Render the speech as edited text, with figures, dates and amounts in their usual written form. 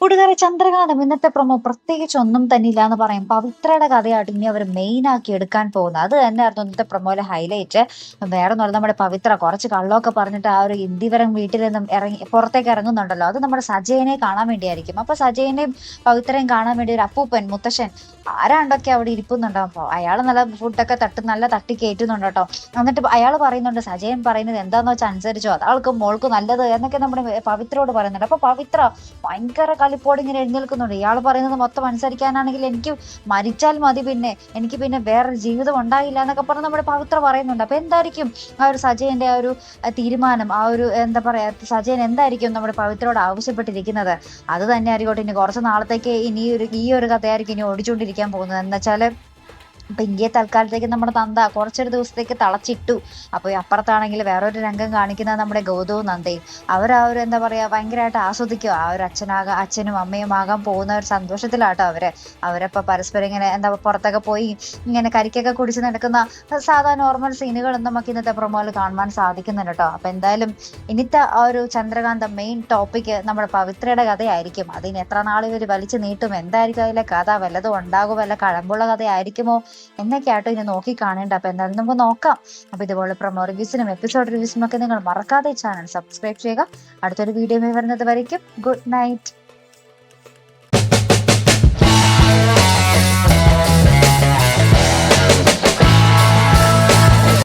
കൂട്ടുകാരെ ചന്ദ്രകാന്തം ഇന്നത്തെ പ്രൊമോ പ്രത്യേകിച്ച് ഒന്നും തന്നെ ഇല്ല എന്ന് പറയും. പവിത്രയുടെ കഥയായിട്ട് ഇനി അവർ മെയിൻ ആക്കി എടുക്കാൻ പോകുന്നത് അത് തന്നെയായിരുന്നു ഇന്നത്തെ പ്രൊമോയിലെ ഹൈലൈറ്റ്. വേറെ ഒന്നും നമ്മുടെ പവിത്ര കുറച്ച് കള്ളമൊക്കെ പറഞ്ഞിട്ട് ആ ഒരു ഇന്ദിവരം വീട്ടിൽ നിന്നും ഇറങ്ങി പുറത്തേക്ക് ഇറങ്ങുന്നുണ്ടല്ലോ. അത് നമ്മുടെ സജയനെ കാണാൻ വേണ്ടിയായിരിക്കും. അപ്പൊ സജയനെയും പവിത്രയും കാണാൻ വേണ്ടി ഒരു അപ്പൂപ്പൻ മുത്തശ്ശൻ ആരാണ്ടൊക്കെ അവിടെ ഇരിക്കുന്നുണ്ടാവും. അപ്പൊ അയാൾ നല്ല ഫുഡൊക്കെ നല്ല തട്ടി കയറ്റുന്നുണ്ട് കേട്ടോ. എന്നിട്ട് അയാൾ പറയുന്നുണ്ട്, സജയൻ പറയുന്നത് എന്താന്ന് വെച്ചാൽ അനുസരിച്ചോ, അതാൾക്ക് മോൾക്ക് നല്ലത് എന്നൊക്കെ നമ്മുടെ പവിത്രയോട് പറയുന്നുണ്ട്. അപ്പൊ പവിത്ര ഭയങ്കര കളിപ്പോടെ ഇങ്ങനെ എഴുന്നേൽക്കുന്നുണ്ട്. ഇയാൾ പറയുന്നത് മൊത്തം അനുസരിക്കാനാണെങ്കിൽ എനിക്ക് മരിച്ചാൽ മതി, പിന്നെ എനിക്ക് പിന്നെ വേറൊരു ജീവിതം ഉണ്ടാകില്ല എന്നൊക്കെ പറഞ്ഞ് നമ്മുടെ പവിത്ര പറയുന്നുണ്ട്. അപ്പൊ എന്തായിരിക്കും ആ ഒരു സജയന്റെ ആ ഒരു തീരുമാനം, ആ ഒരു എന്താ പറയാ, സജയൻ എന്തായിരിക്കും നമ്മുടെ പവിത്രയോട് ആവശ്യപ്പെട്ടിരിക്കുന്നത്? അത് തന്നെ ആയിരിക്കട്ടെ ഇനി കുറച്ച് നാളത്തേക്ക് ഈ ഒരു കഥയായിരിക്കും ഇനി ഓടിച്ചുകൊണ്ടിരിക്കാൻ പോകുന്നത്. എന്ന് വെച്ചാല് പിങ്കിയെ തൽക്കാലത്തേക്ക് നമ്മുടെ തന്ത കുറച്ചൊരു ദിവസത്തേക്ക് തളച്ചിട്ടു. അപ്പോൾ അപ്പുറത്താണെങ്കിൽ വേറൊരു രംഗം കാണിക്കുന്നത് നമ്മുടെ ഗൗതവും നന്ദയും. അവർ ആ ഒരു എന്താ പറയാ ഭയങ്കരമായിട്ട് ആസ്വദിക്കുക. ആ ഒരു അച്ഛനും അമ്മയും ആകാൻ പോകുന്ന ഒരു സന്തോഷത്തിലാട്ടോ അവരപ്പോൾ പരസ്പരം ഇങ്ങനെ എന്താ പുറത്തൊക്കെ പോയി ഇങ്ങനെ കരിക്കൊക്കെ കുടിച്ച് നടക്കുന്ന സാധാ നോർമൽ സീനുകളൊന്നും നമുക്ക് ഇന്നത്തെ പ്രൊമോയിൽ കാണുവാൻ സാധിക്കുന്നുണ്ട് കേട്ടോ. അപ്പൊ എന്തായാലും ഇന്നത്തെ ആ ഒരു ചന്ദ്രകാന്തം മെയിൻ ടോപ്പിക് നമ്മുടെ പവിത്രയുടെ കഥയായിരിക്കും. അതിന് എത്ര നാൾ ഇവർ വലിച്ചു നീട്ടും, എന്തായിരിക്കും അതിലെ കഥ, വല്ലതും ഉണ്ടാകും, വല്ല കഴമ്പുള്ള കഥയായിരിക്കുമോ എന്നൊക്കെയാട്ടോ ഇനി നോക്കി കാണേണ്ട. അപ്പൊ എന്തായാലും നമുക്ക് നോക്കാം. അപ്പൊ ഇതുപോലെ പ്രൊമോ റിവ്യൂസിനും എപ്പിസോഡ് റിവ്യൂസിനും ഒക്കെ നിങ്ങൾ മറക്കാതെ ചാനൽ സബ്സ്ക്രൈബ് ചെയ്യുക. അടുത്തൊരു വീഡിയോ വരുന്നത് വരയ്ക്കും ഗുഡ് നൈറ്റ്.